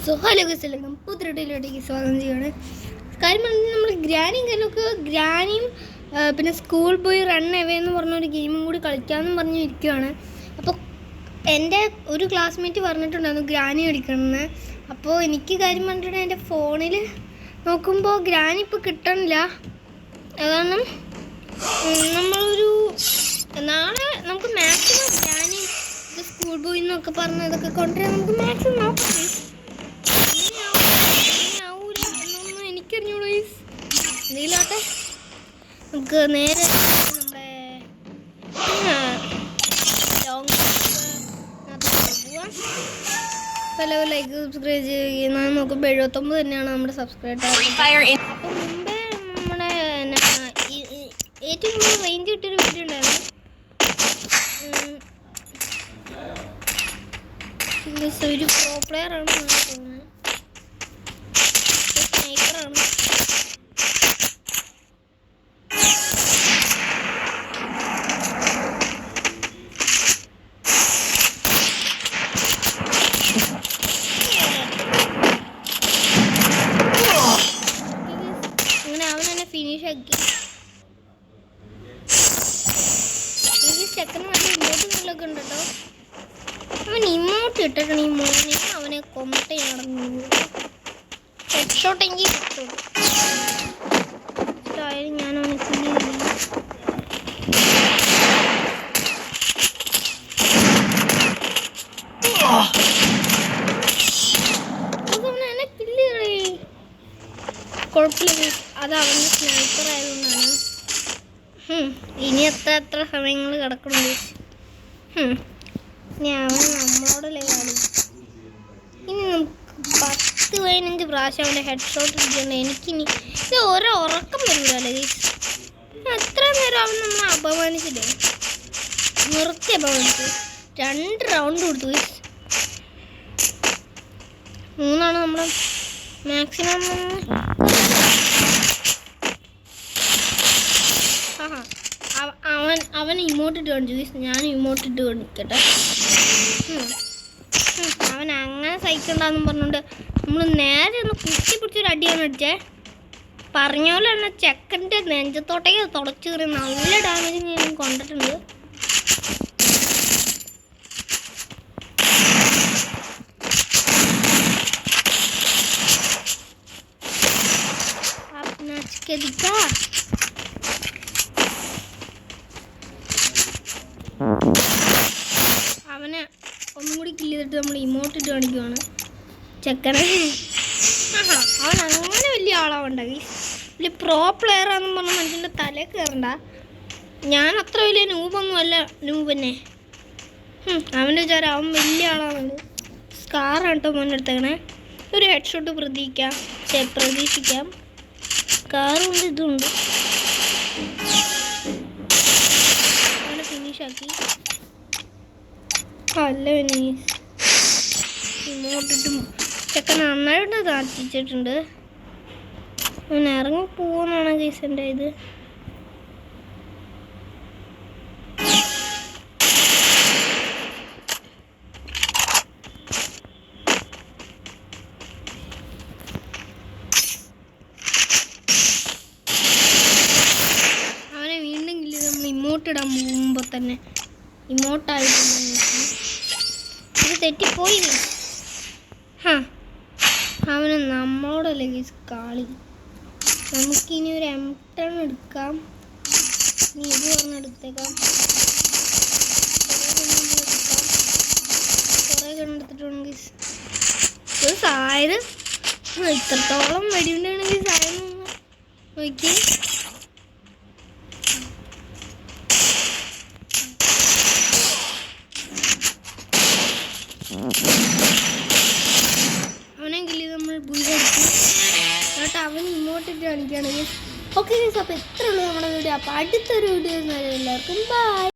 So hello guys, പുതിയൊരു സ്വാഗതം ചെയ്യാണ്. കാര്യം നമ്മൾ ഗ്രാനിയും പിന്നെ സ്കൂൾ ബോയ് റൺ അവേ എന്ന് പറഞ്ഞൊരു ഗെയിമും കൂടി കളിക്കാമെന്നും പറഞ്ഞ് ഇരിക്കുകയാണ്. അപ്പോൾ എൻ്റെ ഒരു ക്ലാസ്മേറ്റ് പറഞ്ഞിട്ടുണ്ടായിരുന്നു ഗ്രാനി കളിക്കണമെന്ന്. അപ്പോൾ എനിക്ക് കാര്യം പറഞ്ഞിട്ടുണ്ടെങ്കിൽ എൻ്റെ ഫോണിൽ നോക്കുമ്പോൾ ഗ്രാനി ഇപ്പോൾ കിട്ടണില്ല. അതാണ് നമ്മളൊരു നാളെ നമുക്ക് മാക്സിമം ഗ്രാനി സ്കൂൾ ബോയ് എന്നൊക്കെ പറഞ്ഞ് ഇതൊക്കെ കൊണ്ടുവരാൻ നമുക്ക് മാക്സിമം നോക്കാം. എനിക്കറിഞ്ഞോളൂ എന്തെങ്കിലാട്ടെ. നമുക്ക് നേരെ നമ്മുടെ പല ലൈക്ക് സബ്സ്ക്രൈബ് ചെയ്യുന്ന നോക്കുമ്പോൾ 79 തന്നെയാണ് നമ്മുടെ സബ്സ്ക്രൈബർ. അപ്പം മുമ്പേ നമ്മുടെ ഏറ്റവും കൂടുതൽ റേഞ്ച് കിട്ടിയൊരു വീഡിയോ ഉണ്ടായിരുന്നു. ഒരു പ്രോ പ്ലെയർ ആണ് തോന്നുന്നത്, സ്നൈപ്പറാണ്. അങ്ങനെ അവൻ തന്നെ ഫിനിഷ് ആക്കി. എനിക്ക് ചെക്കന് നല്ല ഇമോട്ടുകളൊക്കെ ഉണ്ട് കേട്ടോ. അവൻ ഇമോട്ട് ഇട്ടിട്ടാണ് ഈ മോനെ അവനെ കൊന്നിട്ട് നടന്നു. ഹെഡ്ഷോട്ട് എങ്കിൽ കിട്ടും. ഇഷ്ടമായാലും ഞാൻ അവനെ കില്ല് ചെയ്തു. അവനെ കില്ല് ചെയ്യേ. കുഴപ്പമില്ല, അത് അവൻ്റെ സ്നൈപ്പർ ആയതുകൊണ്ടാണ്. ഇനി എത്ര സമയങ്ങൾ കിടക്കണുണ്ട്. ഇനി അവൻ നമ്മളോടല്ലേ കളി. ഇനി നമുക്ക് 10-15 പ്രാവശ്യം അവൻ്റെ ഹെഡ്ഷോട്ട് ഇരിക്കണ്ട. എനിക്കിനി ഇത് ഓരോ ഉറക്കം വരില്ലല്ലേ ഗൈസ്. എത്ര നേരം അവൻ നമ്മളെ അപമാനിച്ചില്ലേ, നിർത്തി അപമാനിച്ചു. 2 റൗണ്ട് കൊടുത്തു ഗൈസ്. 3 നമ്മുടെ മാക്സിമം. അവൻ ഇമോട്ടിട്ട് കാണിച്ചു ഗൈസ്. ഞാൻ ഇമോട്ടിട്ട് കാണിക്കട്ടെ. അവൻ അങ്ങനെ സഹിക്കണ്ടെന്നും പറഞ്ഞുകൊണ്ട് നമ്മൾ നേരെ ഒന്ന് കുത്തി പിടിച്ചൊരു അടിയാണ് അടിച്ചേ. പറഞ്ഞ പോലെ തന്നെ ചെക്കൻ്റെ നെഞ്ചത്തോട്ടേക്ക് തുടച്ചു കയറി നല്ല ഡാമേജ് ഞാൻ കൊണ്ടിട്ടുണ്ട്. അവനെ ഒന്നും കൂടി കില്ല് ചെയ്തിട്ട് നമ്മൾ ഇമോട്ടിട്ട് കാണിക്കുവാണ് ചെക്കനെ. അവൻ അങ്ങനെ വലിയ ആളാവണ്ട, വലിയ പ്രോ പ്ലെയർ ആണെന്ന് പറഞ്ഞ മനുഷ്യൻ്റെ തലയിൽ കയറണ്ട. ഞാൻ അത്ര വലിയ നൂബൊന്നും അല്ല, നൂബന്നെ. അവൻ്റെ വിചാരം അവൻ വലിയ ആളാണ്. സ്കാറാണ് കേട്ടോ മോനെടുത്തേക്കണേ. ഒരു ഹെഡ്ഷോട്ട് പ്രതീക്ഷിക്കാം. സ്കാറുണ്ട്, ഇതുണ്ട്. അവനെ ഫിനിഷാക്കി. അല്ല ഇമോട്ടിട്ടും ചെക്കൻ നന്നായിട്ട് താഴ്ത്തിച്ചിട്ടുണ്ട്. അവൻ ഇറങ്ങി പോകുന്നതാണ് കേസിൻ്റെ ഇത്. അവനെ വീണ്ടും കില്ല് നമ്മൾ ഇമോട്ടിടാൻ പോകുമ്പോൾ തന്നെ ഇമോട്ടായിട്ട് ഇത് തെറ്റിപ്പോയി. അവന് നമ്മളോടല്ലേ ഗൈസ് കളി. നമുക്കിനി ഒരു M10 എടുക്കാം. ഇനി ഇത് പറഞ്ഞെടുത്തേക്കാം. കുറേ കണ്ടെടുത്തിട്ടുണ്ട് ഗൈസ്. ഇത് സായത് ഇത്രത്തോളം വെടിയുണ്ടാണെങ്കിൽ സായം നോക്കി. അവനെങ്കിൽ നമ്മൾ ബുദ്ധി എന്നിട്ട് അവൻ ഇമോട്ടിട്ട് കാണിക്കുകയാണെങ്കിൽ ഓക്കെ ഗൈസ്. അപ്പോൾ എത്ര ഉള്ളൂ നമ്മുടെ വീഡിയോ. അപ്പോൾ അടുത്തൊരു വീഡിയോ എല്ലാവർക്കും ബൈ.